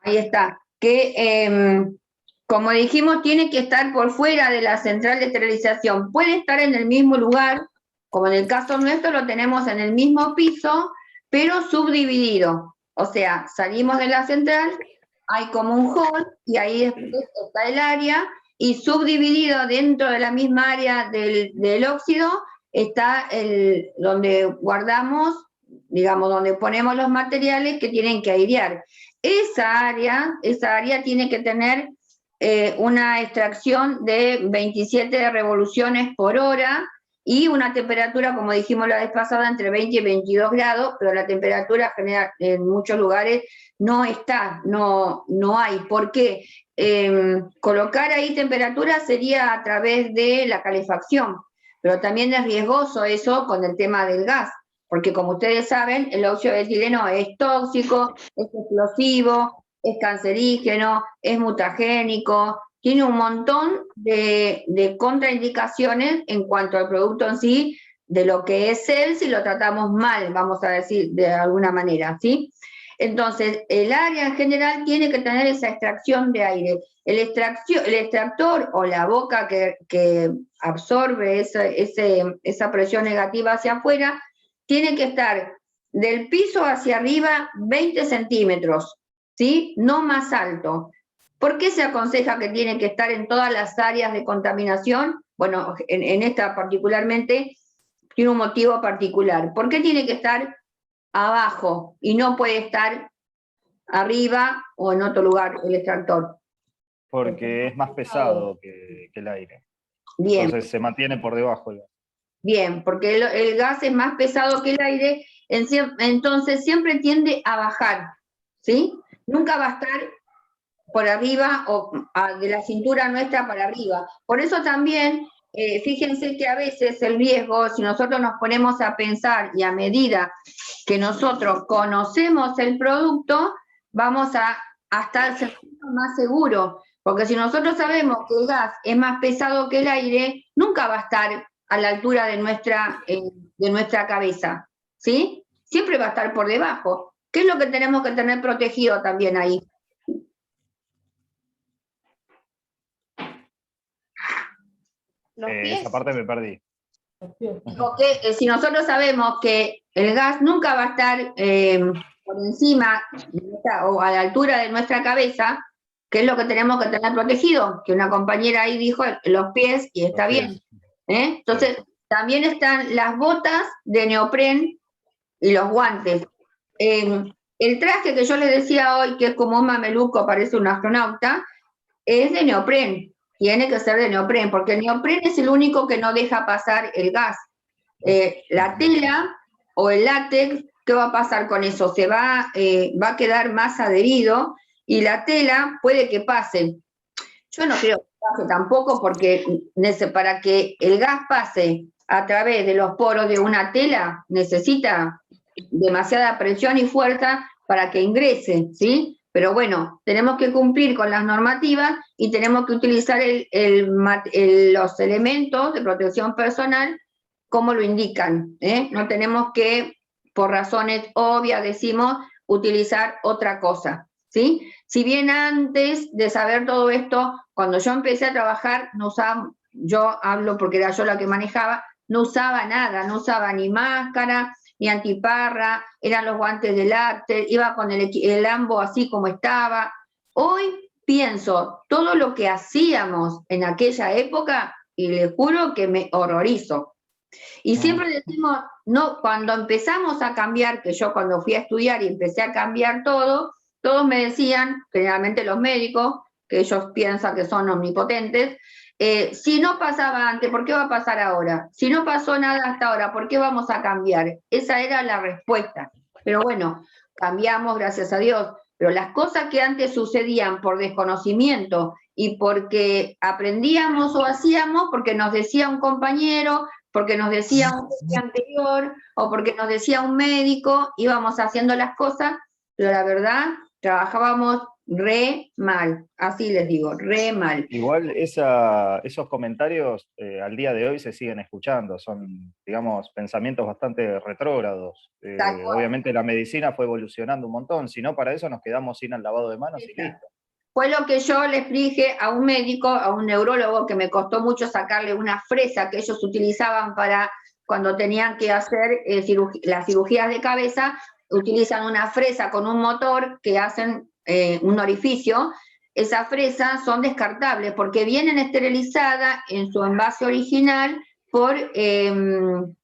Ahí está. Que, como dijimos, tiene que estar por fuera de la central de esterilización. Puede estar en el mismo lugar, como en el caso nuestro lo tenemos en el mismo piso, pero subdividido. O sea, salimos de la central, hay como un hall, y ahí después está el área, y subdividido dentro de la misma área del óxido, está donde guardamos, digamos, donde ponemos los materiales que tienen que airear. Esa área tiene que tener una extracción de 27 revoluciones por hora y una temperatura, como dijimos la vez pasada, entre 20 y 22 grados, pero la temperatura general en muchos lugares no hay. ¿Por qué? Colocar ahí temperatura sería a través de la calefacción, pero también es riesgoso eso con el tema del gas, porque como ustedes saben, el óxido de etileno es tóxico, es explosivo, es cancerígeno, es mutagénico, tiene un montón de contraindicaciones en cuanto al producto en sí, de lo que es él si lo tratamos mal, vamos a decir de alguna manera, ¿sí? Entonces, el área en general tiene que tener esa extracción de aire. El extractor o la boca que absorbe esa presión negativa hacia afuera, tiene que estar del piso hacia arriba 20 centímetros, ¿sí? No más alto. ¿Por qué se aconseja que tiene que estar en todas las áreas de contaminación? Bueno, en esta particularmente tiene un motivo particular. ¿Por qué tiene que estar abajo y no puede estar arriba o en otro lugar el extractor? Porque es más pesado que el aire. Bien. Entonces se mantiene por debajo. Bien, porque el gas es más pesado que el aire, entonces siempre tiende a bajar, ¿sí? Nunca va a estar por arriba o de la cintura nuestra para arriba. Por eso también, fíjense que a veces el riesgo, si nosotros nos ponemos a pensar y a medida que nosotros conocemos el producto, vamos a estar más seguros, porque si nosotros sabemos que el gas es más pesado que el aire, nunca va a estar a la altura de nuestra cabeza, ¿sí? Siempre va a estar por debajo. ¿Qué es lo que tenemos que tener protegido también ahí? Esa parte me perdí. Porque si nosotros sabemos que el gas nunca va a estar por encima o a la altura de nuestra cabeza, ¿qué es lo que tenemos que tener protegido? Que una compañera ahí dijo los pies y está bien. Entonces, también están las botas de neopren y los guantes. El traje que yo les decía hoy, que es como un mameluco, parece un astronauta, es de neopren. Tiene que ser de neopren, porque el neopren es el único que no deja pasar el gas. La tela o el látex, ¿qué va a pasar con eso? Se va a quedar más adherido y la tela puede que pase. Yo no creo que pase tampoco, porque para que el gas pase a través de los poros de una tela necesita demasiada presión y fuerza para que ingrese, ¿sí? Pero bueno, tenemos que cumplir con las normativas y tenemos que utilizar los elementos de protección personal como lo indican, ¿eh? No tenemos que, por razones obvias, decimos, utilizar otra cosa, ¿sí? Si bien antes de saber todo esto, cuando yo empecé a trabajar, no usaba, yo hablo porque era yo la que manejaba, no usaba nada, no usaba ni máscara, ni antiparra, eran los guantes de látex, iba con el ambo así como estaba. Hoy pienso todo lo que hacíamos en aquella época y les juro que me horrorizo. Y siempre decimos, no, cuando empezamos a cambiar, que yo cuando fui a estudiar y empecé a cambiar todo, todos me decían, generalmente los médicos, que ellos piensan que son omnipotentes, si no pasaba antes, ¿por qué va a pasar ahora? Si no pasó nada hasta ahora, ¿por qué vamos a cambiar? Esa era la respuesta. Pero bueno, cambiamos, gracias a Dios. Pero las cosas que antes sucedían por desconocimiento y porque aprendíamos o hacíamos, porque nos decía un compañero, porque nos decía un jefe anterior o porque nos decía un médico, íbamos haciendo las cosas, pero la verdad, trabajábamos re mal, así les digo, re mal. Igual esos comentarios al día de hoy se siguen escuchando, son, digamos, pensamientos bastante retrógrados. Obviamente la medicina fue evolucionando un montón, si no para eso nos quedamos sin el lavado de manos y listo. Fue lo que yo les dije a un médico, a un neurólogo, que me costó mucho sacarle una fresa que ellos utilizaban para cuando tenían que hacer las cirugías de cabeza, utilizan una fresa con un motor que hacen un orificio. Esas fresas son descartables porque vienen esterilizadas en su envase original por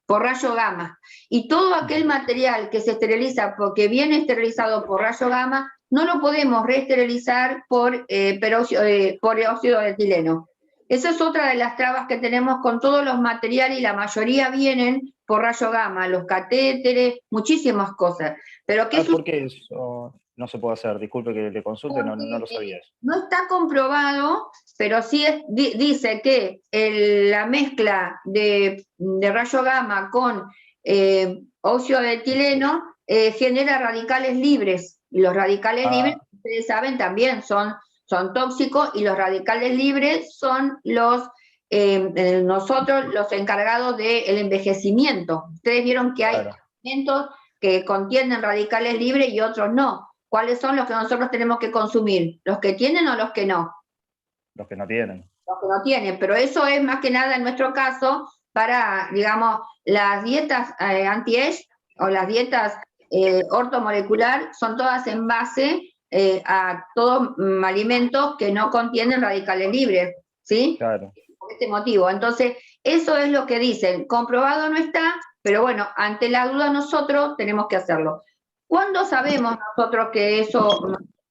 rayo gamma. Y todo aquel material que se esteriliza porque viene esterilizado por rayo gamma, no lo podemos reesterilizar por óxido de etileno. Esa es otra de las trabas que tenemos con todos los materiales, y la mayoría vienen por rayo gamma, los catéteres, muchísimas cosas. Pero ¿por qué eso no se puede hacer? Disculpe que le consulte, no lo sabía eso. No está comprobado, pero sí dice que la mezcla de rayo gamma con óxido de etileno genera radicales libres. Y los radicales libres, ustedes saben, también son tóxicos, y los radicales libres son nosotros los encargados del envejecimiento. Ustedes vieron que hay alimentos que contienen radicales libres y otros no. ¿Cuáles son los que nosotros tenemos que consumir? ¿Los que tienen o los que no? Los que no tienen. Los que no tienen, pero eso es más que nada en nuestro caso para, digamos, las dietas anti-age o las dietas ortomolecular, son todas en base a todos alimentos que no contienen radicales libres, ¿sí? Claro. Por este motivo. Entonces, eso es lo que dicen. Comprobado no está, pero bueno, ante la duda nosotros tenemos que hacerlo. ¿Cuándo sabemos nosotros que esos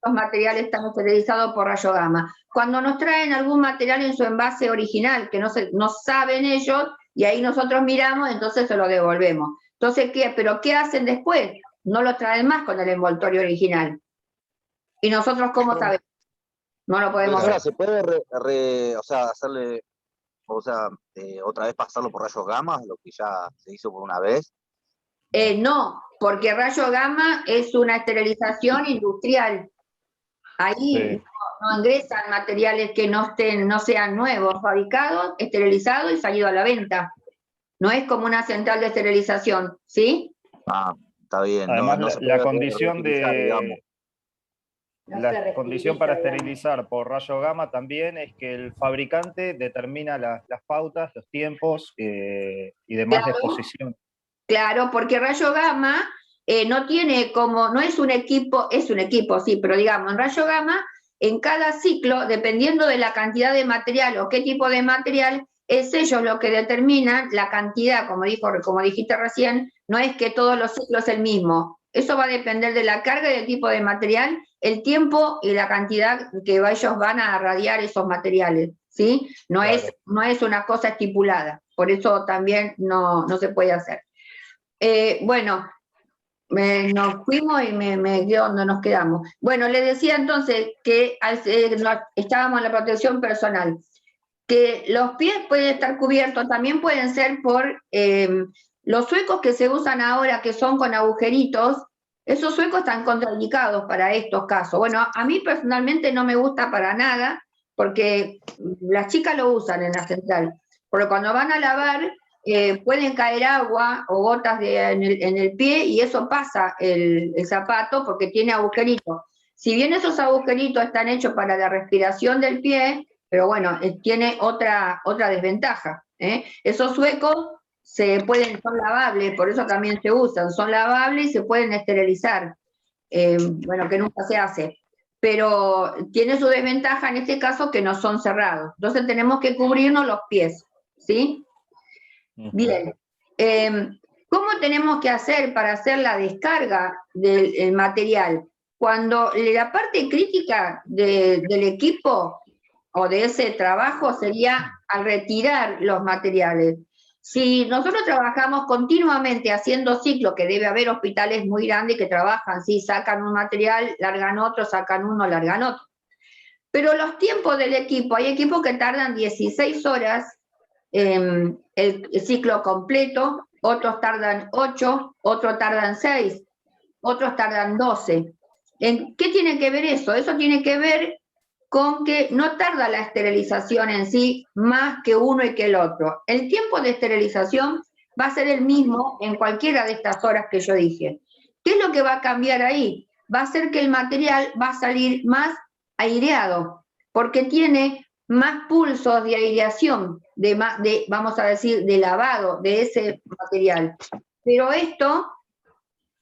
materiales están esterilizados por rayo gamma? Cuando nos traen algún material en su envase original, que no saben ellos, y ahí nosotros miramos, entonces se lo devolvemos. Entonces, ¿pero qué hacen después? No lo traen más con el envoltorio original. ¿Y nosotros cómo sabemos? No lo podemos ver. ¿Se puede hacerle, otra vez pasarlo por rayos gamma, lo que ya se hizo por una vez? No, porque rayo gamma es una esterilización industrial. Ahí no ingresan materiales que no sean nuevos, fabricados, esterilizados y salidos a la venta. No es como una central de esterilización, ¿sí? Está bien. Además, la condición la condición para esterilizar por rayo gamma también es que el fabricante determina las pautas, los tiempos y demás de exposición. Claro, porque rayo gamma no es un equipo, sí, pero digamos, en rayo gamma, en cada ciclo, dependiendo de la cantidad de material o qué tipo de material, es ellos lo que determinan la cantidad, como dijiste recién, no es que todos los ciclos es el mismo. Eso va a depender de la carga y del tipo de material, el tiempo y la cantidad que ellos van a irradiar esos materiales, ¿sí? No es una cosa estipulada, por eso también no se puede hacer. Bueno, nos fuimos y me quedé donde nos quedamos. Bueno, les decía entonces que estábamos en la protección personal, que los pies pueden estar cubiertos, también pueden ser por los suecos que se usan ahora, que son con agujeritos. Esos suecos están contraindicados para estos casos. Bueno, a mí personalmente no me gusta para nada, porque las chicas lo usan en la central, porque cuando van a lavar pueden caer agua o gotas en el pie, y eso pasa el zapato porque tiene agujeritos. Si bien esos agujeritos están hechos para la respiración del pie, pero bueno, tiene otra desventaja. Esos suecos son lavables, por eso también se usan, son lavables y se pueden esterilizar. Bueno, que nunca se hace. Pero tiene su desventaja en este caso, que no son cerrados. Entonces tenemos que cubrirnos los pies, ¿sí? Bien. ¿Cómo tenemos que hacer para hacer la descarga del material? Cuando la parte crítica del equipo o de ese trabajo sería al retirar los materiales. Si nosotros trabajamos continuamente haciendo ciclos, que debe haber hospitales muy grandes que trabajan, ¿sí? Sacan un material, largan otro, sacan uno, largan otro. Pero los tiempos del equipo, hay equipos que tardan 16 horas el ciclo completo, otros tardan 8, otros tardan 6, otros tardan 12. ¿Qué tiene que ver eso? Eso tiene que ver con que no tarda la esterilización en sí más que uno y que el otro. El tiempo de esterilización va a ser el mismo en cualquiera de estas horas que yo dije. ¿Qué es lo que va a cambiar ahí? Va a ser que el material va a salir más aireado, porque tiene más pulsos de aireación, vamos a decir, de lavado de ese material. Pero esto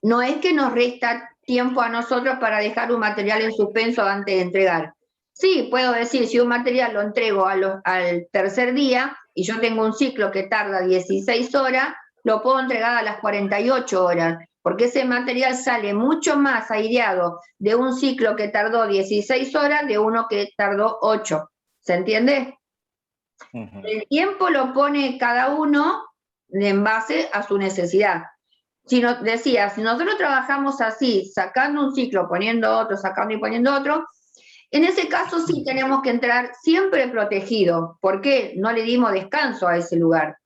no es que nos resta tiempo a nosotros para dejar un material en suspenso antes de entregar. Sí, puedo decir, si un material lo entrego al tercer día y yo tengo un ciclo que tarda 16 horas, lo puedo entregar a las 48 horas, porque ese material sale mucho más aireado de un ciclo que tardó 16 horas de uno que tardó 8. ¿Se entiende? El tiempo lo pone cada uno en base a su necesidad. Si nosotros trabajamos así, sacando un ciclo, poniendo otro, sacando y poniendo otro, en ese caso sí tenemos que entrar siempre protegido. ¿Por qué? No le dimos descanso a ese lugar.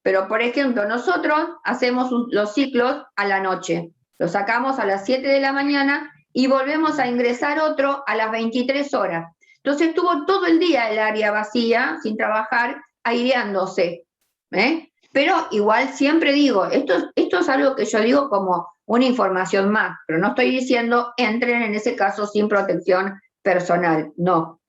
Pero, por ejemplo, nosotros hacemos los ciclos a la noche. Los sacamos a las 7 de la mañana y volvemos a ingresar otro a las 23 horas. Entonces estuvo todo el día el área vacía, sin trabajar, aireándose. Pero igual siempre digo, esto es algo que yo digo como una información más, pero no estoy diciendo entren en ese caso sin protección personal, no.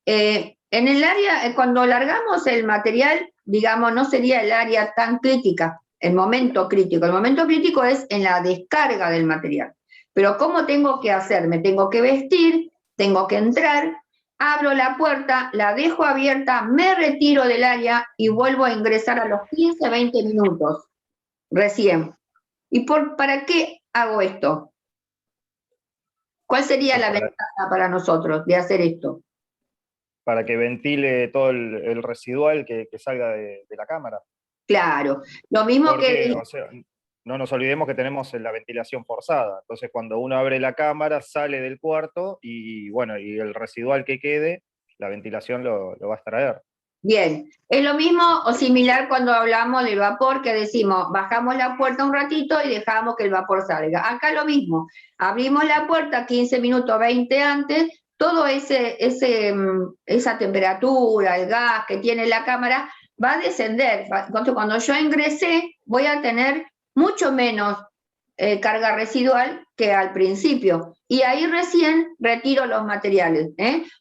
En el área, cuando largamos el material, digamos, no sería el área tan crítica, el momento crítico. El momento crítico es en la descarga del material. Pero ¿cómo tengo que hacer? Me tengo que vestir, tengo que entrar, abro la puerta, la dejo abierta, me retiro del área y vuelvo a ingresar a los 15, 20 minutos, recién. ¿Y para qué hago esto? ¿Cuál sería la ventaja para nosotros de hacer esto? Para que ventile todo el residual que salga de la cámara. Claro, lo mismo porque, o sea, no nos olvidemos que tenemos la ventilación forzada. Entonces, cuando uno abre la cámara, sale del cuarto y bueno, y el residual que quede, la ventilación lo va a extraer. Bien, es lo mismo o similar cuando hablamos del vapor, que decimos, bajamos la puerta un ratito y dejamos que el vapor salga. Acá lo mismo, abrimos la puerta 15 minutos, 20 antes, todo esa temperatura, el gas que tiene la cámara, va a descender. Entonces, cuando yo ingresé, voy a tener mucho menos carga residual que al principio. Y ahí recién retiro los materiales.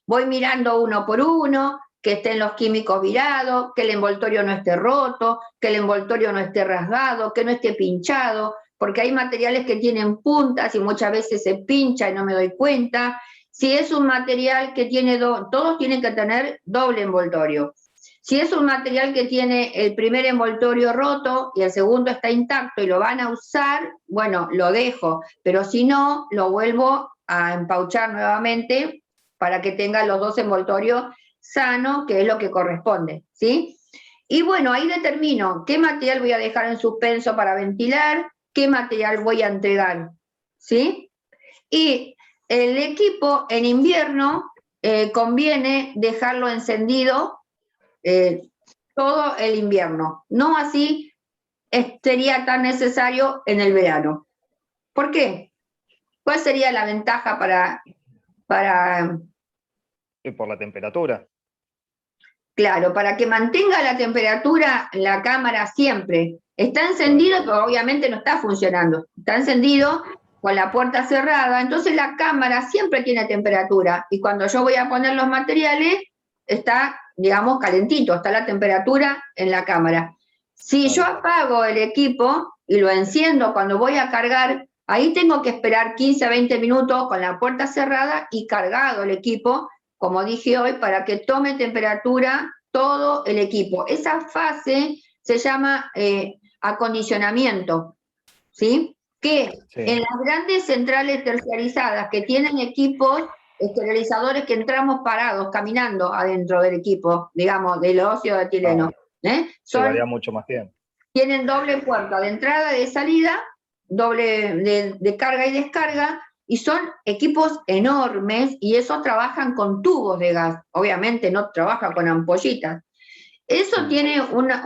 Voy mirando uno por uno, que estén los químicos virados, que el envoltorio no esté roto, que el envoltorio no esté rasgado, que no esté pinchado, porque hay materiales que tienen puntas y muchas veces se pincha y no me doy cuenta. Si es un material que tiene todos tienen que tener doble envoltorio. Si es un material que tiene el primer envoltorio roto y el segundo está intacto y lo van a usar, bueno, lo dejo, pero si no, lo vuelvo a empauchar nuevamente para que tenga los dos envoltorios sanos, que es lo que corresponde, ¿sí? Y bueno, ahí determino qué material voy a dejar en suspenso para ventilar, qué material voy a entregar, ¿sí? Y el equipo en invierno conviene dejarlo encendido todo el invierno. No así sería tan necesario en el verano. ¿Por qué? ¿Cuál sería la ventaja para por la temperatura? Claro, para que mantenga la temperatura la cámara siempre. Está encendido, pero obviamente no está funcionando. Está encendido con la puerta cerrada, entonces la cámara siempre tiene temperatura. Y cuando yo voy a poner los materiales, está, digamos, calentito, está la temperatura en la cámara. Si yo apago el equipo y lo enciendo cuando voy a cargar, ahí tengo que esperar 15, 20 minutos con la puerta cerrada y cargado el equipo, como dije hoy, para que tome temperatura todo el equipo. Esa fase se llama acondicionamiento, ¿sí? Que en las grandes centrales terciarizadas que tienen equipos esterilizadores que entramos parados, caminando adentro del equipo, digamos, del óxido de etileno. Llevaría mucho más tiempo. Tienen doble puerta de entrada y de salida, doble de carga y descarga, y son equipos enormes, y esos trabajan con tubos de gas, obviamente no trabaja con ampollitas. Eso tiene una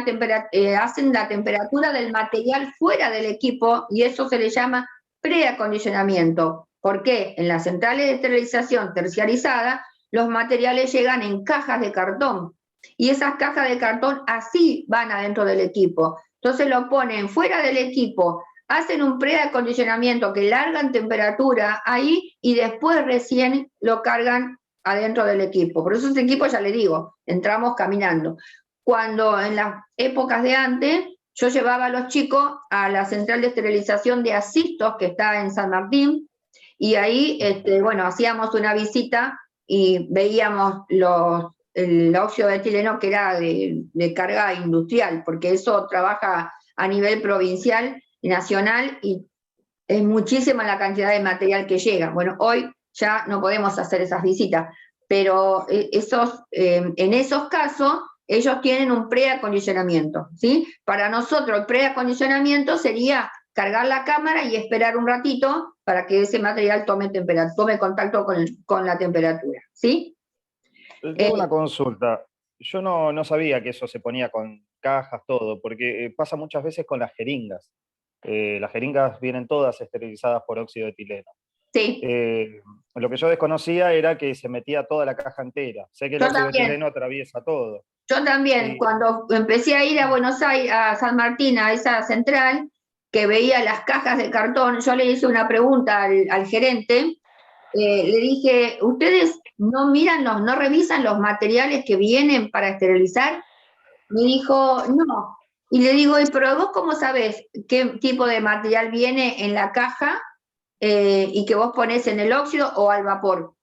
temperatura, hacen la temperatura del material fuera del equipo, y eso se le llama preacondicionamiento. ¿Por qué? En las centrales de esterilización terciarizada, los materiales llegan en cajas de cartón. Y esas cajas de cartón así van adentro del equipo. Entonces lo ponen fuera del equipo, hacen un preacondicionamiento que largan temperatura ahí y después recién lo cargan adentro del equipo. Por eso ese equipo, ya le digo, entramos caminando. Cuando en las épocas de antes, yo llevaba a los chicos a la central de esterilización de Asistos, que está en San Martín, y ahí, bueno, hacíamos una visita y veíamos el óxido de etileno, que era de carga industrial, porque eso trabaja a nivel provincial y nacional, y es muchísima la cantidad de material que llega. Bueno, hoy ya no podemos hacer esas visitas, pero en esos casos ellos tienen un preacondicionamiento, ¿sí? Para nosotros el preacondicionamiento sería cargar la cámara y esperar un ratito para que ese material tome contacto con la temperatura, ¿sí? Tengo una consulta. Yo no sabía que eso se ponía con cajas, todo, porque pasa muchas veces con las jeringas. Las jeringas vienen todas esterilizadas por óxido de etileno. Sí. Lo que yo desconocía era que se metía toda la caja entera. Sé que el óxido de etileno atraviesa todo. Yo también, cuando empecé a ir a Buenos Aires, a San Martín, a esa central, que veía las cajas de cartón, yo le hice una pregunta al gerente, le dije, ¿ustedes no miran, no revisan los materiales que vienen para esterilizar? Me dijo, no. Y le digo, pero vos cómo sabés qué tipo de material viene en la caja y que vos ponés en el óxido o al vapor?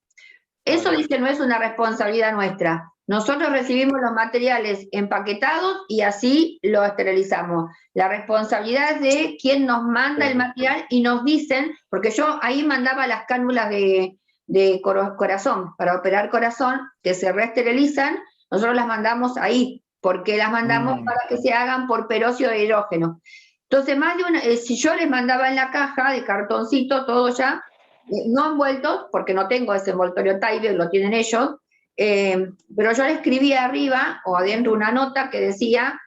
Eso, dice, no es una responsabilidad nuestra. Nosotros recibimos los materiales empaquetados y así lo esterilizamos. La responsabilidad es de quien nos manda el material y nos dicen, porque yo ahí mandaba las cánulas de corazón, para operar corazón, que se reesterilizan, nosotros las mandamos ahí, porque las mandamos para que se hagan por peróxido de hidrógeno. Entonces, más de una, si yo les mandaba en la caja de cartoncito, todo ya, no envueltos, porque no tengo ese envoltorio Tybee, lo tienen ellos, pero yo le escribía arriba o adentro una nota que decía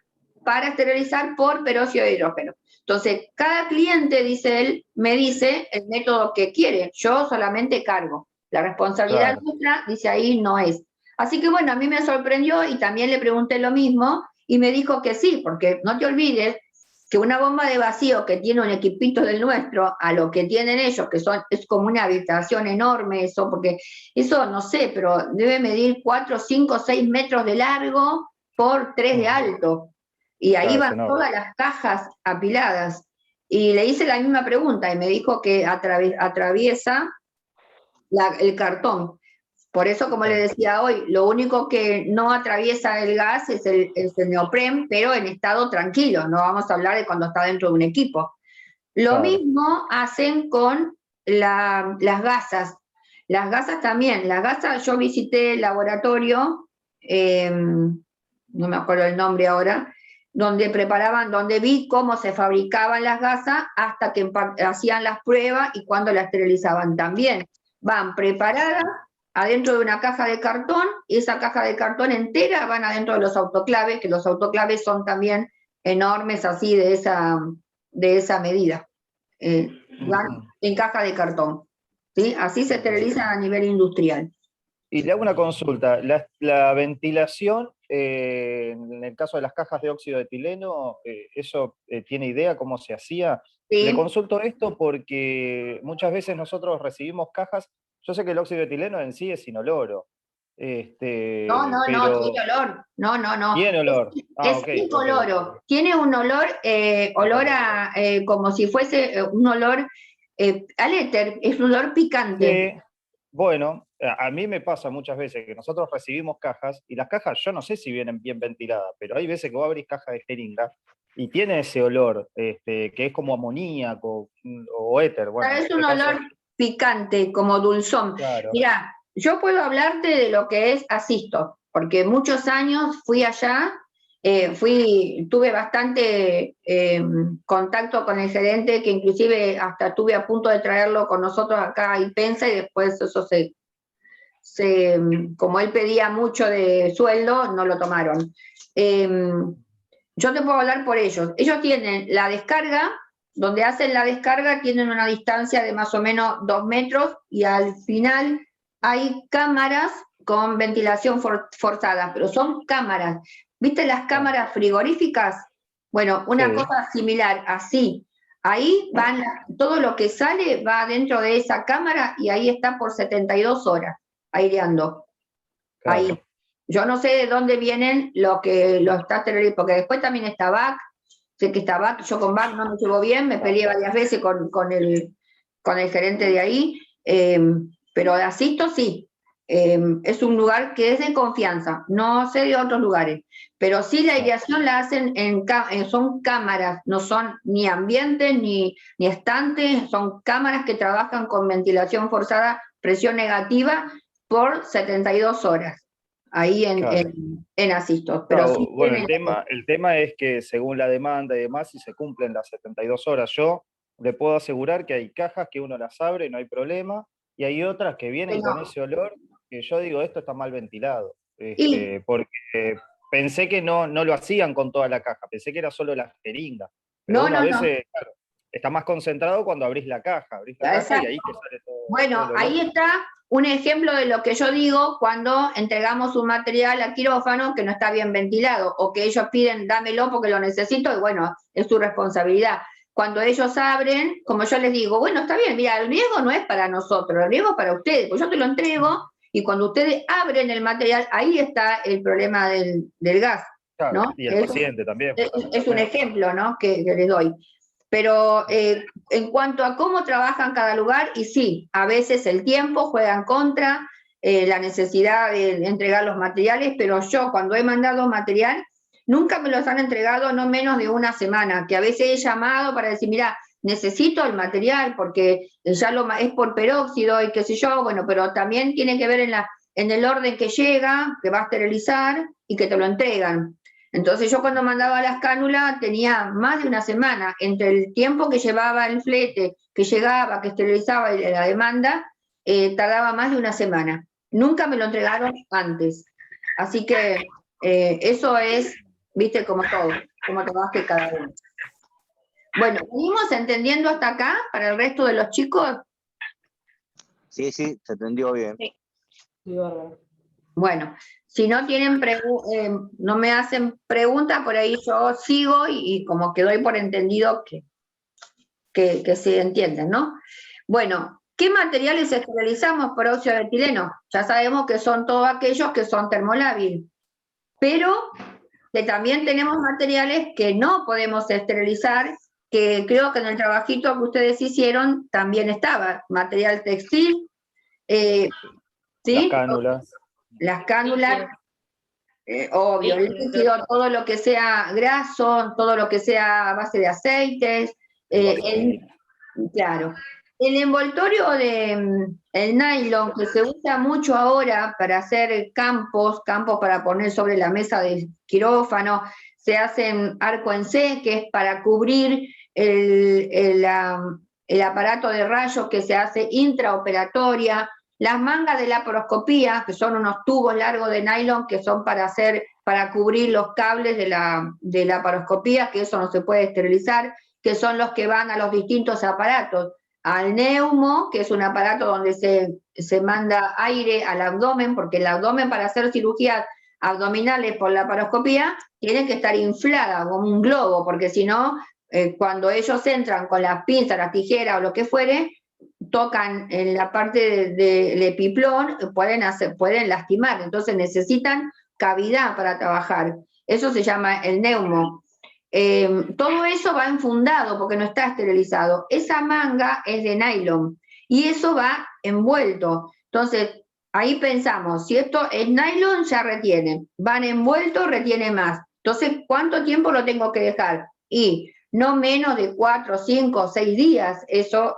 para esterilizar por peróxido de hidrógeno. Entonces, cada cliente, dice él, me dice el método que quiere, yo solamente cargo. La responsabilidad nuestra, dice ahí, no es. Así que bueno, a mí me sorprendió y también le pregunté lo mismo y me dijo que sí, porque no te olvides que una bomba de vacío que tiene un equipito del nuestro, a lo que tienen ellos, que es como una habitación enorme eso, porque eso no sé, pero debe medir 4, 5, 6 metros de largo por 3 de alto. Y ahí van todas las cajas apiladas. Y le hice la misma pregunta y me dijo que atraviesa el cartón. Por eso, como le decía hoy, lo único que no atraviesa el gas es el neopren, pero en estado tranquilo, no vamos a hablar de cuando está dentro de un equipo. Lo mismo hacen con las gasas. Las gasas también, las gasas, yo visité el laboratorio, no me acuerdo el nombre ahora, donde vi cómo se fabricaban las gasas hasta que hacían las pruebas y cuando las esterilizaban también. Van preparadas adentro de una caja de cartón, y esa caja de cartón entera van adentro de los autoclaves, que los autoclaves son también enormes, así de esa medida. Van en caja de cartón. ¿Sí? Así se esterilizan a nivel industrial. Y le hago una consulta. La ventilación, en el caso de las cajas de óxido de etileno, ¿eso tiene idea cómo se hacía? Sí. Le consulto esto porque muchas veces nosotros recibimos cajas. Yo sé que el óxido de etileno en sí es inoloro. No, tiene olor. No. Tiene olor. Es incoloro. Tiene un olor, como si fuese un olor al éter, es un olor picante. Bueno, a mí me pasa muchas veces que nosotros recibimos cajas, y las cajas yo no sé si vienen bien ventiladas, pero hay veces que vos abrís caja de jeringa y tiene ese olor, que es como amoníaco o éter. Bueno, es un olor picante, como dulzón. Claro. Mirá, yo puedo hablarte de lo que es Asisto, porque muchos años fui allá, tuve bastante contacto con el gerente, que inclusive hasta estuve a punto de traerlo con nosotros acá a Ipensa, y después eso como él pedía mucho de sueldo, no lo tomaron. Yo te puedo hablar por ellos. Ellos tienen la descarga, donde hacen la descarga tienen una distancia de más o menos 2 metros y al final hay cámaras con ventilación forzada, pero son cámaras. ¿Viste las cámaras frigoríficas? Bueno, una Sí. cosa similar, así. Ahí van, todo lo que sale va dentro de esa cámara y ahí está por 72 horas, aireando. Claro. Ahí. Yo no sé de dónde vienen lo que lo está esterilizando, porque después también está BAC, sé que está BAC, yo con BAC no me llevo bien, me peleé varias veces con el gerente de ahí, pero de Asisto sí. Es un lugar que es de confianza, no sé de otros lugares, pero sí la aireación la hacen son cámaras, no son ni ambientes ni estantes, son cámaras que trabajan con ventilación forzada, presión negativa, por 72 horas, ahí en Asisto. Pero Claro, sí bueno, el tema es que según la demanda y demás, si se cumplen las 72 horas, yo le puedo asegurar que hay cajas que uno las abre, no hay problema, y hay otras que vienen con ese olor, que yo digo, esto está mal ventilado, porque pensé que no lo hacían con toda la caja, pensé que era solo las jeringas, pero uno a veces, claro, está más concentrado cuando abrís la caja y ahí que sale todo. Bueno, todo el olor. ahí está un ejemplo de lo que yo digo cuando entregamos un material a quirófano que no está bien ventilado, o que ellos piden, dámelo porque lo necesito, y bueno, es su responsabilidad. Cuando ellos abren, como yo les digo, bueno, está bien, mira, el riesgo no es para nosotros, el riesgo es para ustedes, pues yo te lo entrego, y cuando ustedes abren el material, ahí está el problema del gas, claro, ¿no? y el paciente también. Es un ejemplo, ¿no?, que les doy. Pero en cuanto a cómo trabajan cada lugar, y sí, a veces el tiempo juega en contra, la necesidad de entregar los materiales, pero yo cuando he mandado material, nunca me los han entregado no menos de una semana, que a veces he llamado para decir, mira, necesito el material porque ya es por peróxido y qué sé yo, bueno, pero también tiene que ver en el orden que llega, que va a esterilizar y que te lo entregan. Entonces yo cuando mandaba las cánulas tenía más de una semana entre el tiempo que llevaba el flete, que llegaba, que esterilizaba y la demanda, tardaba más de una semana. Nunca me lo entregaron antes. Así que eso es, viste, como todo, como trabaje cada uno. Bueno, ¿venimos entendiendo hasta acá para el resto de los chicos? Sí, se entendió bien. Sí. Bueno, si no tienen no me hacen preguntas, por ahí yo sigo y como que doy por entendido que se entienden, ¿no? Bueno, ¿qué materiales esterilizamos por óxido de etileno? Ya sabemos que son todos aquellos que son termolábil, pero que también tenemos materiales que no podemos esterilizar, que creo que en el trabajito que ustedes hicieron también estaba, material textil, ¿sí? Las cánulas, obvio, el líquido, todo lo que sea graso, todo lo que sea a base de aceites, claro. El envoltorio el nylon, que se usa mucho ahora para hacer campos para poner sobre la mesa de quirófano, se hacen arco en C, que es para cubrir el aparato de rayos que se hace intraoperatoria. Las mangas de laparoscopía, que son unos tubos largos de nylon que son para cubrir los cables de la laparoscopía, que eso no se puede esterilizar, que son los que van a los distintos aparatos. Al neumo, que es un aparato donde se manda aire al abdomen, porque el abdomen para hacer cirugías abdominales por laparoscopía tiene que estar inflada como un globo, porque si no, cuando ellos entran con las pinzas, las tijeras o lo que fuere, tocan en la parte del epiplón, pueden lastimar, entonces necesitan cavidad para trabajar. Eso se llama el neumo. Todo eso va enfundado porque no está esterilizado. Esa manga es de nylon y eso va envuelto. Entonces, ahí pensamos, si esto es nylon, ya retiene. Van envueltos, retiene más. Entonces, ¿cuánto tiempo lo tengo que dejar? Y no menos de 4, 5, 6 días, eso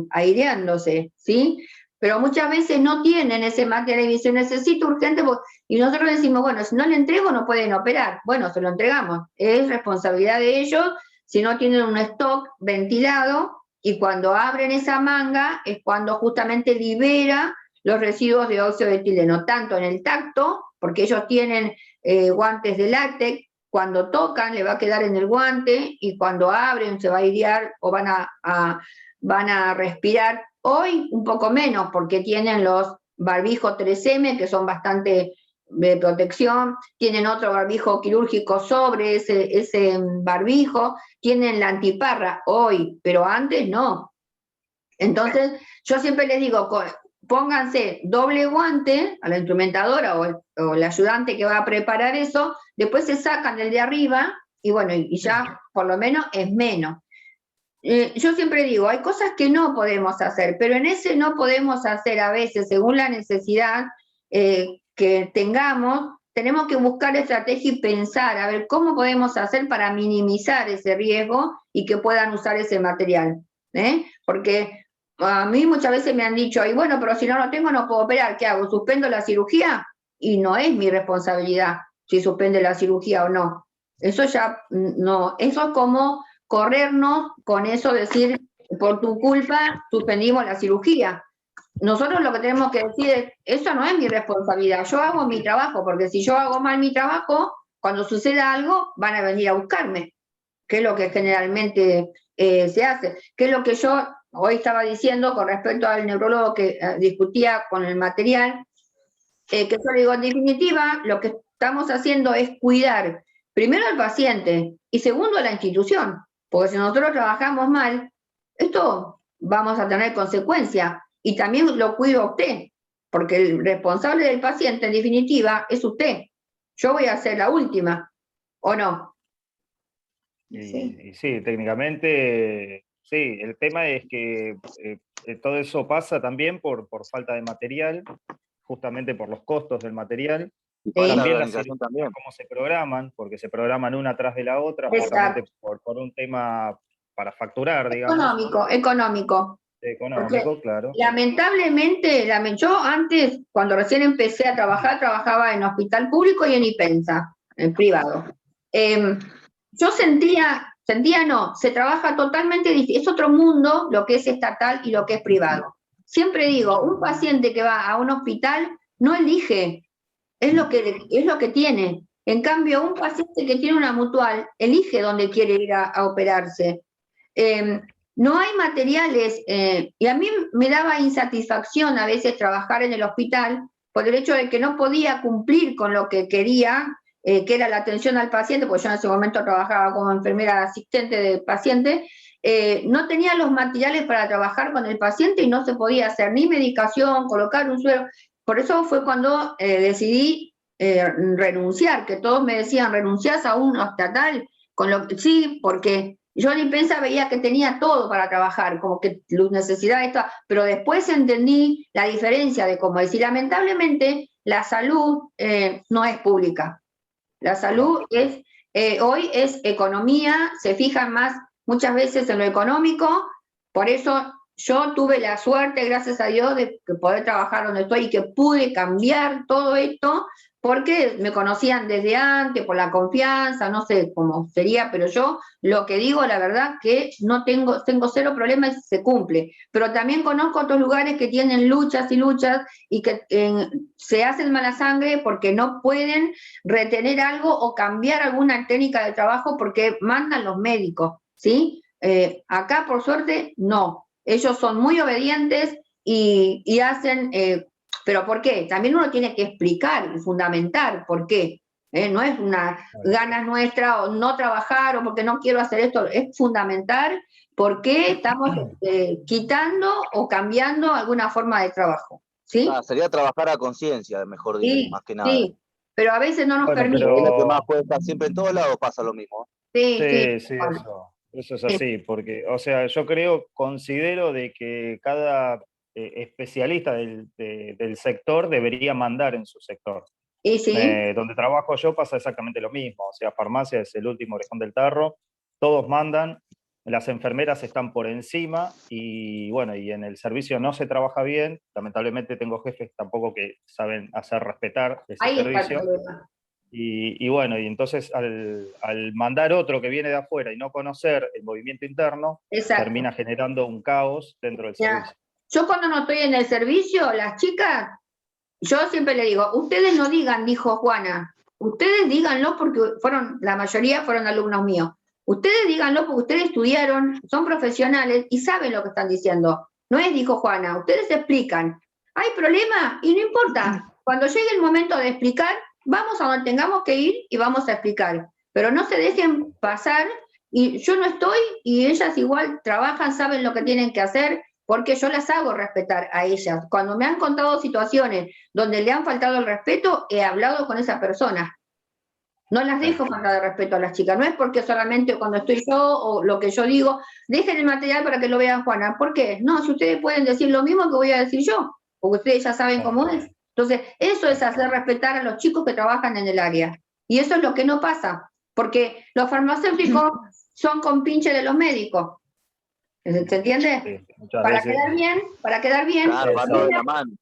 aireándose, ¿sí? Pero muchas veces no tienen ese material y dicen, necesito urgente, y nosotros decimos, bueno, si no le entrego no pueden operar. Bueno, se lo entregamos. Es responsabilidad de ellos si no tienen un stock ventilado, y cuando abren esa manga es cuando justamente libera los residuos de óxido de etileno, tanto en el tacto, porque ellos tienen guantes de látex, cuando tocan le va a quedar en el guante y cuando abren se va a airear o van a respirar. Hoy un poco menos porque tienen los barbijos 3M que son bastante de protección, tienen otro barbijo quirúrgico sobre ese barbijo, tienen la antiparra hoy, pero antes no. Entonces, yo siempre les digo, pónganse doble guante a la instrumentadora o el ayudante que va a preparar eso, después se sacan el de arriba y bueno, y ya por lo menos es menos. Yo siempre digo, hay cosas que no podemos hacer, pero en ese no podemos hacer a veces, según la necesidad que tengamos, tenemos que buscar estrategia y pensar, a ver, cómo podemos hacer para minimizar ese riesgo y que puedan usar ese material. Porque a mí muchas veces me han dicho, y bueno, pero si no lo tengo no puedo operar, ¿qué hago? ¿Suspendo la cirugía? Y no es mi responsabilidad si suspende la cirugía o no. Eso ya no, eso es como corrernos con eso, decir, por tu culpa suspendimos la cirugía. Nosotros lo que tenemos que decir es, eso no es mi responsabilidad, yo hago mi trabajo, porque si yo hago mal mi trabajo, cuando suceda algo, van a venir a buscarme, que es lo que generalmente se hace, que es lo que yo hoy estaba diciendo con respecto al neurólogo que discutía con el material, que yo le digo, en definitiva, lo que estamos haciendo es cuidar primero al paciente y segundo a la institución, porque si nosotros trabajamos mal, esto vamos a tener consecuencias y también lo cuido a usted, porque el responsable del paciente en definitiva es usted. Yo voy a ser la última, ¿o no? Y sí, técnicamente, sí, el tema es que todo eso pasa también por falta de material, justamente por los costos del material. Y por la También organización también. cómo se programan, porque se programan una tras de la otra, Exacto. justamente por un tema para facturar, digamos. Económico. Económico, claro. Lamentablemente, yo antes, cuando recién empecé a trabajar, trabajaba en hospital público y en IPENSA, en privado. Yo se trabaja totalmente distinto, es otro mundo lo que es estatal y lo que es privado. Siempre digo, un paciente que va a un hospital no elige, es lo que tiene. En cambio, un paciente que tiene una mutual elige dónde quiere ir a operarse. No hay materiales, y a mí me daba insatisfacción a veces trabajar en el hospital por el hecho de que no podía cumplir con lo que quería, que era la atención al paciente, porque yo en ese momento trabajaba como enfermera asistente de paciente, no tenía los materiales para trabajar con el paciente y no se podía hacer ni medicación, colocar un suero. Por eso fue cuando decidí renunciar, que todos me decían, ¿renunciás a un estatal? Sí, porque yo en IPENSA veía que tenía todo para trabajar, como que las necesidades estaban, pero después entendí la diferencia de cómo decir, lamentablemente la salud no es pública. La salud hoy es economía, se fijan más muchas veces en lo económico, por eso yo tuve la suerte, gracias a Dios, de poder trabajar donde estoy y que pude cambiar todo esto, porque me conocían desde antes, por la confianza, no sé cómo sería, pero yo lo que digo, la verdad, que no tengo cero problemas y se cumple. Pero también conozco otros lugares que tienen luchas y luchas y que se hacen mala sangre porque no pueden retener algo o cambiar alguna técnica de trabajo porque mandan los médicos, ¿sí? Acá, por suerte, no. Ellos son muy obedientes y hacen... ¿pero por qué? También uno tiene que explicar y fundamentar por qué. No es una gana nuestra o no trabajar o porque no quiero hacer esto, es fundamentar por qué estamos quitando o cambiando alguna forma de trabajo. ¿Sí? Sería trabajar a conciencia, mejor dicho, más que nada. Sí, pero a veces no nos permite. Es lo que más cuesta, siempre en todos lados pasa lo mismo. Sí, eso es así, porque, o sea, yo considero de que cada especialista del sector debería mandar en su sector. ¿Y sí? Donde trabajo yo pasa exactamente lo mismo, o sea, farmacia es el último orejón del tarro, todos mandan, las enfermeras están por encima y bueno, y en el servicio no se trabaja bien, lamentablemente tengo jefes tampoco que saben hacer respetar ese servicio. Y bueno, y entonces al mandar otro que viene de afuera y no conocer el movimiento interno, termina generando un caos dentro del servicio. Yo cuando no estoy en el servicio, las chicas, yo siempre le digo, ustedes no digan, dijo Juana, ustedes díganlo porque la mayoría fueron alumnos míos. Ustedes díganlo porque ustedes estudiaron, son profesionales y saben lo que están diciendo. No es, dijo Juana, ustedes explican. ¿Hay problema? Y no importa. Cuando llegue el momento de explicar, vamos a donde tengamos que ir y vamos a explicar. Pero no se dejen pasar, y yo no estoy, y ellas igual trabajan, saben lo que tienen que hacer, porque yo las hago respetar a ellas. Cuando me han contado situaciones donde le han faltado el respeto, he hablado con esa persona. No las dejo faltar de respeto a las chicas. No es porque solamente cuando estoy yo o lo que yo digo, dejen el material para que lo vean Juana. ¿Por qué? No, si ustedes pueden decir lo mismo que voy a decir yo, porque ustedes ya saben cómo es. Entonces, eso es hacer respetar a los chicos que trabajan en el área. Y eso es lo que no pasa, porque los farmacéuticos son compinches de los médicos. ¿Se entiende? Sí, para quedar bien, claro,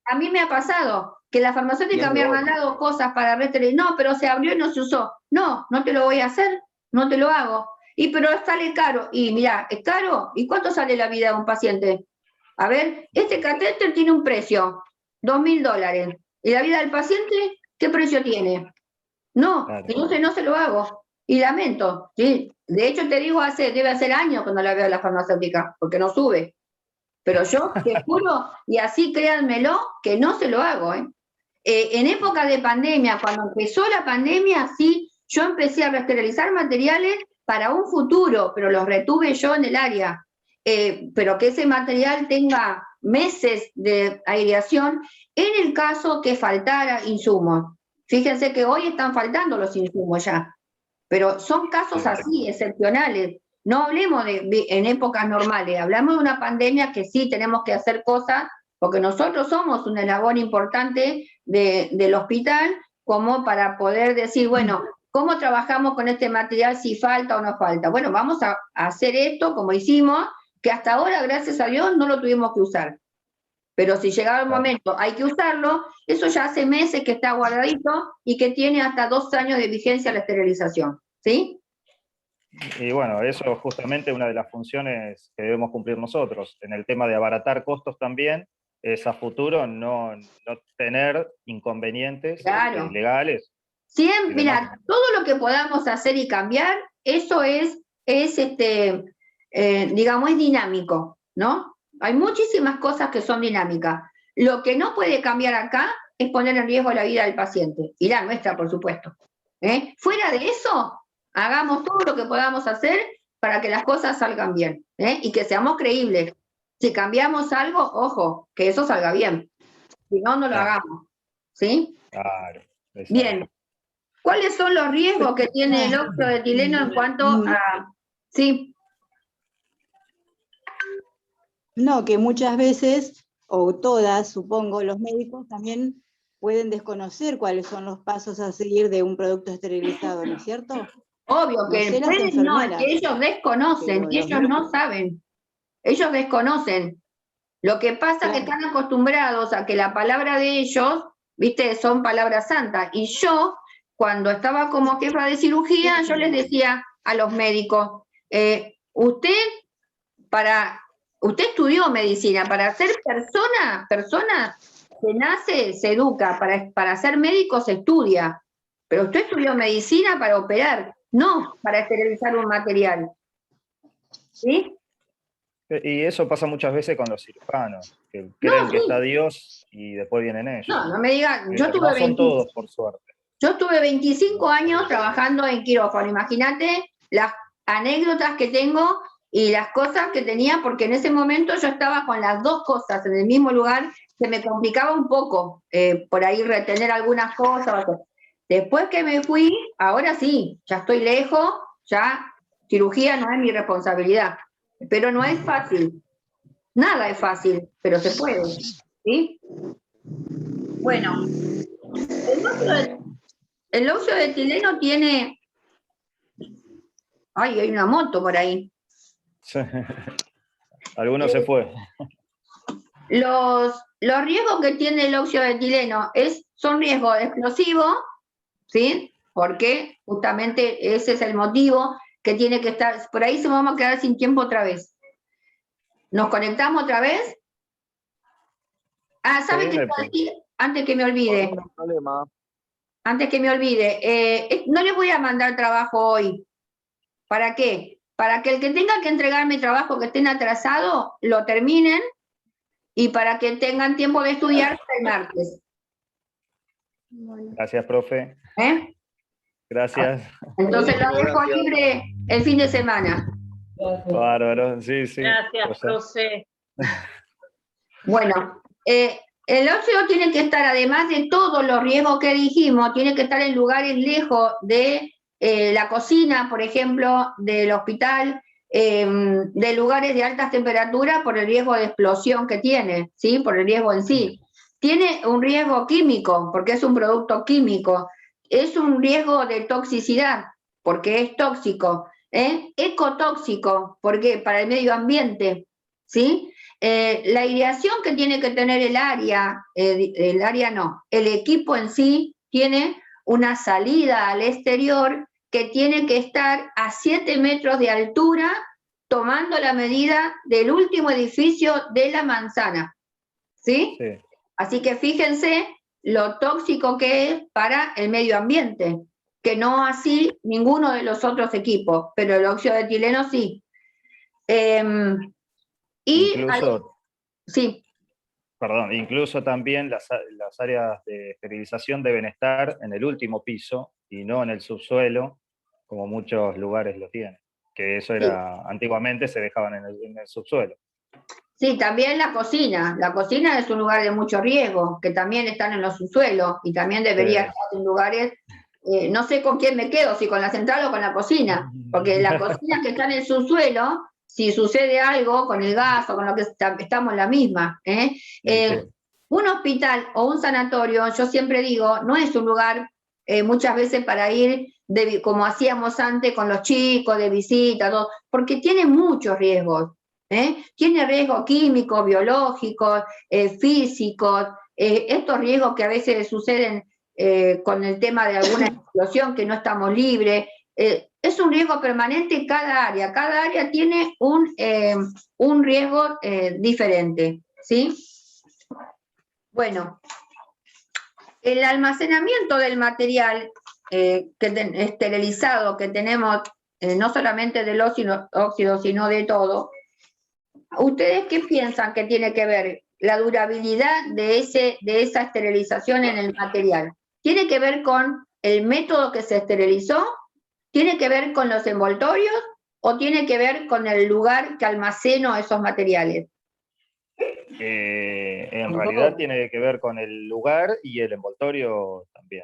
a mí me ha pasado que la farmacéutica me ha mandado cosas para restringir. No, pero se abrió y no se usó. No, no te lo voy a hacer, no te lo hago. Y pero sale caro. Y mira, es caro. ¿Y cuánto sale la vida de un paciente? A ver, este catéter tiene un precio, $2.000. ¿Y la vida del paciente qué precio tiene? No, claro. Entonces no se lo hago. Y lamento, ¿sí? De hecho, te digo, debe hacer años cuando la veo a la farmacéutica, porque no sube. Pero yo te juro, y así créanmelo, que no se lo hago. En época de pandemia, cuando empezó la pandemia, sí, yo empecé a resterilizar materiales para un futuro, pero los retuve yo en el área. Pero que ese material tenga meses de aireación en el caso que faltara insumos. Fíjense que hoy están faltando los insumos ya, pero son casos así, excepcionales. No hablemos en épocas normales, hablamos de una pandemia que sí tenemos que hacer cosas, porque nosotros somos un eslabón importante del hospital, como para poder decir, bueno, ¿cómo trabajamos con este material si falta o no falta? Bueno, vamos a hacer esto como hicimos, que hasta ahora, gracias a Dios, no lo tuvimos que usar. Pero si llegaba el momento, hay que usarlo, eso ya hace meses que está guardadito y que tiene hasta 2 años de vigencia la esterilización, ¿sí? Y bueno, eso es justamente una de las funciones que debemos cumplir nosotros. En el tema de abaratar costos también, es a futuro no tener inconvenientes legales. Siempre, mira, todo lo que podamos hacer y cambiar, eso digamos, es dinámico, ¿no? Hay muchísimas cosas que son dinámicas. Lo que no puede cambiar acá es poner en riesgo la vida del paciente, y la nuestra, por supuesto. Fuera de eso, hagamos todo lo que podamos hacer para que las cosas salgan bien, y que seamos creíbles. Si cambiamos algo, ojo, que eso salga bien. Si no, no lo hagamos. ¿Sí? Claro. Bien. ¿Cuáles son los riesgos que tiene el óxido de etileno en cuanto a...? Sí. No, que muchas veces, o todas, supongo, los médicos también pueden desconocer cuáles son los pasos a seguir de un producto esterilizado, ¿no es cierto? Obvio que no, es que ellos desconocen, ellos no saben. Ellos desconocen. Lo que pasa es que están acostumbrados a que la palabra de ellos, viste, son palabras santas. Y yo, cuando estaba como jefa de cirugía, yo les decía a los médicos, usted estudió medicina, para ser persona se nace, se educa, para ser médico se estudia, pero usted estudió medicina para operar, no para esterilizar un material. ¿Sí? Y eso pasa muchas veces con los cirujanos, que creen que está Dios y después vienen ellos. No me digan, yo no son todos, por suerte. Yo estuve 25 años trabajando en quirófano, imagínate las anécdotas que tengo y las cosas que tenía, porque en ese momento yo estaba con las dos cosas en el mismo lugar, se me complicaba un poco por ahí retener algunas cosas. Después que me fui, ahora sí, ya estoy lejos, ya cirugía no es mi responsabilidad, pero no es fácil, nada es fácil, pero se puede, ¿sí? Bueno, el óxido de etileno tiene... Ay, hay una moto por ahí. Sí. Alguno se fue. Los riesgos que tiene el óxido de etileno son riesgos explosivos, ¿sí? Porque justamente ese es el motivo que tiene que estar... Por ahí se vamos a quedar sin tiempo otra vez. ¿Nos conectamos otra vez? ¿Saben qué puedo decir? Antes que me olvide. No hay problema. antes que me olvide, no les voy a mandar trabajo hoy. ¿Para qué? Para que el que tenga que entregarme trabajo que estén atrasados, lo terminen, y para que tengan tiempo de estudiar hasta el martes. Gracias, profe. Gracias. Entonces lo dejo libre el fin de semana. Bárbaro, sí, sí. Gracias, profe. Bueno, el óxido tiene que estar, además de todos los riesgos que dijimos, tiene que estar en lugares lejos de la cocina, por ejemplo, del hospital, de lugares de altas temperaturas por el riesgo de explosión que tiene, ¿sí? Por el riesgo en sí. Tiene un riesgo químico, porque es un producto químico. Es un riesgo de toxicidad, porque es tóxico. Ecotóxico, porque para el medio ambiente, ¿sí? La aireación que tiene que tener el equipo en sí tiene una salida al exterior que tiene que estar a 7 metros de altura, tomando la medida del último edificio de la manzana, ¿sí? Sí. Así que fíjense lo tóxico que es para el medio ambiente, que no así ninguno de los otros equipos, pero el óxido de etileno sí. Sí. Perdón, incluso también las áreas de esterilización deben estar en el último piso y no en el subsuelo, como muchos lugares lo tienen. Que eso era, antiguamente se dejaban en el subsuelo. Sí, también la cocina. La cocina es un lugar de mucho riesgo, que también están en los subsuelos y también debería estar en lugares, no sé con quién me quedo, si con la central o con la cocina, porque la cocina que está en el subsuelo, si sucede algo con el gas o con lo que estamos en la misma. Un hospital o un sanatorio, yo siempre digo, no es un lugar muchas veces para ir como hacíamos antes con los chicos, de visita, todo, porque tiene muchos riesgos. Tiene riesgos químicos, biológicos, físicos, estos riesgos que a veces suceden con el tema de alguna explosión que no estamos libres. Es un riesgo permanente cada área tiene un riesgo diferente, ¿sí? Bueno, el almacenamiento del material esterilizado que tenemos, no solamente del óxido, sino de todo. ¿Ustedes qué piensan que tiene que ver la durabilidad de esa esterilización en el material? ¿Tiene que ver con el método que se esterilizó? ¿Tiene que ver con los envoltorios? ¿O tiene que ver con el lugar que almaceno esos materiales? En realidad tiene que ver con el lugar y el envoltorio también.